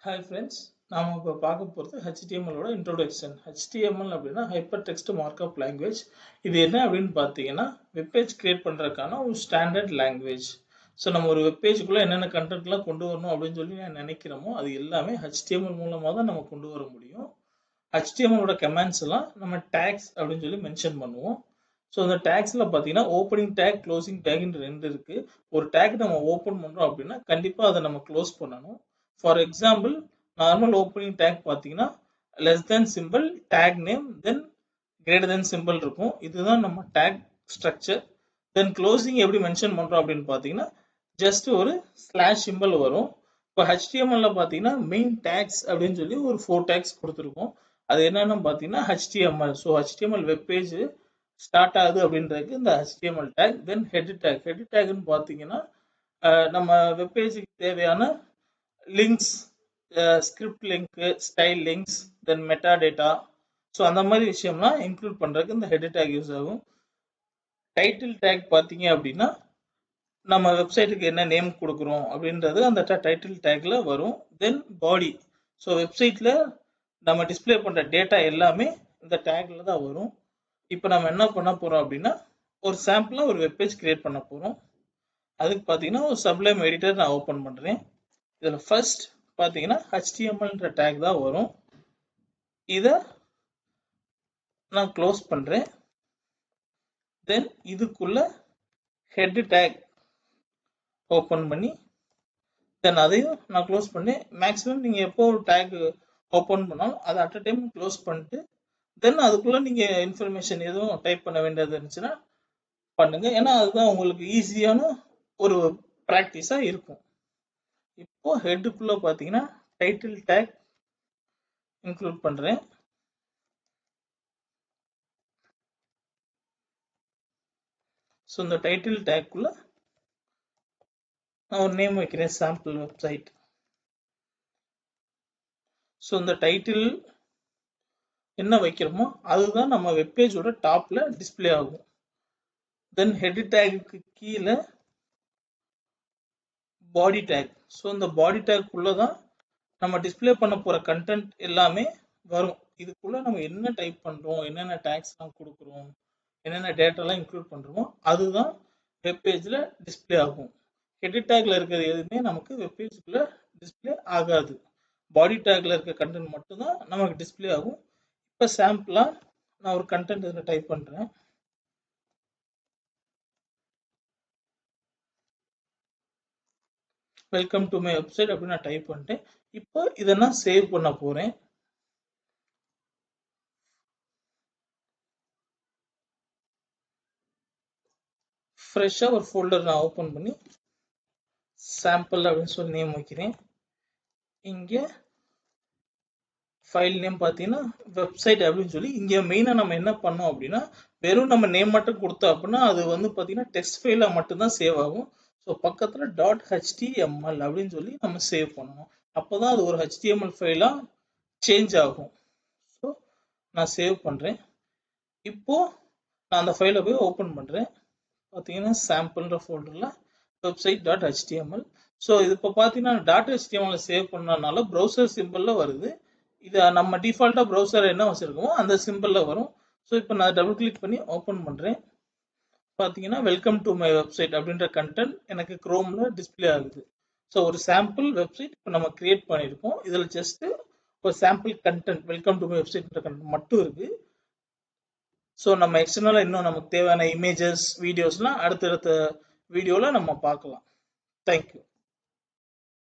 Hi friends, நாம இப்போ பார்க்க போகிறது HTML ஓட இன்ட்ரோடக்ஷன். HTML அப்படின்னா ஹைப்பர் டெக்ஸ்ட் மார்க்அப் லாங்குவேஜ். இது என்ன அப்படின்னு பார்த்தீங்கன்னா வெப்பேஜ் கிரியேட் பண்ணுறதுக்கான ஒரு ஸ்டாண்டர்ட் லாங்குவேஜ். ஸோ நம்ம ஒரு வெப்பேஜுக்குள்ளே என்னென்ன கண்டென்ட்லாம் கொண்டு வரணும் அப்படின்னு சொல்லி நினைக்கிறோமோ அது எல்லாமே HTML மூலமாக தான் நம்ம கொண்டு வர முடியும். HTML ஓட கமெண்ட்ஸ் எல்லாம் நம்ம டேக்ஸ் அப்படின்னு சொல்லி மென்ஷன் பண்ணுவோம். ஸோ அந்த டேக்ஸில் பார்த்தீங்கன்னா ஓப்பனிங் டேக் க்ளோசிங் டேக்னு ரெண்டு இருக்குது. ஒரு டேக் நம்ம ஓப்பன் பண்ணுறோம் அப்படின்னா கண்டிப்பாக அதை நம்ம க்ளோஸ் பண்ணணும். For example normal opening tag பார்த்தீங்கன்னா less than simple tag name then greater than simple இருக்கும். இதுதான் நம்ம டேக் ஸ்ட்ரக்சர். தென் க்ளோசிங் எப்படி மென்ஷன் பண்ணுறோம் அப்படின்னு பார்த்தீங்கன்னா ஜஸ்ட் ஒரு ஸ்லாஷ் சிம்பிள் வரும். இப்போ HTML பார்த்தீங்கன்னா மெயின் டேக்ஸ் அப்படின்னு சொல்லி ஒரு 4 டேக்ஸ் கொடுத்துருக்கோம். அது என்னன்னு பார்த்தீங்கன்னா HTML. So HTML webpage start ஆகுது அப்படின்றதுக்கு இந்த HTML டேக். தென் ஹெட் டேக்னு பார்த்தீங்கன்னா நம்ம வெப்பேஜுக்கு தேவையான links, script link, style links, then metadata, so அந்த மாதிரி விஷயம்லாம் இன்க்ளூட் பண்ணுறதுக்கு இந்த ஹெட் டேக் யூஸ் ஆகும். டைட்டில் டேக் பார்த்தீங்க அப்படின்னா நம்ம வெப்சைட்டுக்கு என்ன நேம் கொடுக்குறோம் அப்படின்றது அந்த டைட்டில் டேக்ல வரும். தென் பாடி, ஸோ வெப்சைட்டில் நம்ம டிஸ்பிளே பண்ணுற டேட்டா எல்லாமே இந்த டேக்ல தான் வரும். இப்போ நம்ம என்ன பண்ண போகிறோம் அப்படின்னா ஒரு சாம்பிளாக ஒரு வெப்பேஜ் கிரியேட் பண்ண போகிறோம். அதுக்கு பார்த்தீங்கன்னா ஒரு சப்ளைம் எடிட்டர் நான் ஓப்பன் பண்ணுறேன். இதில் ஃபர்ஸ்ட் பார்த்தீங்கன்னா HTMLன்ற டேக் தான் வரும். இதை நான் க்ளோஸ் பண்ணுறேன். தென் இதுக்குள்ள ஹெட் டேக் ஓப்பன் பண்ணி தென் அதையும் நான் க்ளோஸ் பண்ணி மேக்ஸிமம் நீங்கள் எப்போ ஒரு டேக் ஓப்பன் பண்ணாலும் அதை அட் அ டைம் க்ளோஸ் பண்ணிட்டு தென் அதுக்குள்ளே நீங்கள் இன்ஃபர்மேஷன் எதுவும் டைப் பண்ண வேண்டியது இருந்துச்சுன்னா பண்ணுங்க. ஏன்னா அதுதான் உங்களுக்கு ஈஸியான ஒரு ப்ராக்டிஸாக இருக்கும். இப்போ ஹெட்டுக்குள்ளே பார்த்தீங்கன்னா டைட்டில் டேக் இன்க்ளூட் பண்ணுறேன். ஸோ இந்த டைட்டில் டேக்குள்ள நான் ஒரு நேம் வைக்கிறேன், சாம்பிள் வெப்சைட். ஸோ இந்த டைட்டில் என்ன வைக்கிறோமோ அதுதான் நம்ம வெப்பேஜோட டாப்ல டிஸ்பிளே ஆகும். தென் ஹெட் டேக்கு கீழே பாடி டேக். ஸோ இந்த பாடி டேக்குள்ள தான் நம்ம டிஸ்பிளே பண்ண போற கண்டென்ட் எல்லாமே வரும். இதுக்குள்ள நம்ம என்ன டைப் பண்றோம், என்னென்ன டேக்ஸ்லாம் கொடுக்குறோம், என்னென்ன டேட்டாலாம் இன்க்ளூட் பண்றோமோ அதுதான் வெப்பேஜில் டிஸ்பிளே ஆகும். ஹெட் டேக்ல இருக்கிறது எதுவுமே நமக்கு வெப்பேஜுக்குள்ள டிஸ்பிளே ஆகாது. பாடி டேக்ல இருக்க கண்டென்ட் மட்டும்தான் நமக்கு டிஸ்பிளே ஆகும். இப்போ சாம்பிளா நான் ஒரு கண்டென்ட் இதில் டைப் பண்றேன். வெல்கம் டு மை வெப்சைட் அப்படின்னு நான் டைப் பண்ணிட்டேன். இப்போ இதை நான் சேவ் பண்ண போறேன். ஃப்ரெஷ்ஷாக ஒரு ஃபோல்டர் நான் ஓப்பன் பண்ணி சாம்பிள் அப்படின்னு சொல்லி நேம் வைக்கிறேன். இங்கே ஃபைல் நேம் பார்த்தீங்கன்னா வெப்சைட் அப்படின்னு சொல்லி இங்கே மெயினாக நம்ம என்ன பண்ணோம் அப்படின்னா வெறும் நம்ம நேம் மட்டும் கொடுத்தோம் அப்படின்னா அது வந்து பார்த்தீங்கன்னா டெக்ஸ்ட் ஃபைலாக மட்டும்தான் சேவ் ஆகும். ஸோ பக்கத்தில் .html அப்படின்னு சொல்லி நம்ம சேவ் பண்ணணும். அப்போ தான் அது ஒரு HTML ஃபைலாக சேஞ்ச் ஆகும். ஸோ நான் சேவ் பண்ணுறேன். இப்போது நான் அந்த ஃபைலை போய் ஓப்பன் பண்ணுறேன். பார்த்தீங்கன்னா சாம்பிள்ன்ற ஃபோல்டரில் website.html. ஸோ இது இப்போ பார்த்தீங்கன்னா .html சேவ் பண்ணனால ப்ரௌசர் சிம்பிளில் வருது. இது நம்ம டிஃபால்ட்டாக ப்ரௌசர் என்ன வச்சுருக்கோமோ அந்த சிம்பிளில் வரும். ஸோ இப்போ நான் டபுள் கிளிக் பண்ணி ஓப்பன் பண்ணுறேன். பார்த்தீங்கன்னா வெல்கம் டு மை வெப்சைட் அப்படின்ற கண்டென்ட் எனக்கு க்ரோமில் டிஸ்பிளே ஆகுது. ஸோ ஒரு சாம்பிள் வெப்சைட் இப்போ நம்ம கிரியேட் பண்ணியிருக்கோம். இதில் ஜஸ்ட்டு ஒரு sample content welcome to my வெப்சைட்ன்ற கண்டென்ட் மட்டும் இருக்குது. ஸோ நம்ம எக்ஸ்டர்னலாக இன்னும் நமக்கு தேவையான இமேஜஸ் வீடியோஸ்லாம் அடுத்தடுத்த வீடியோவில் நம்ம பார்க்கலாம். தேங்க்யூ.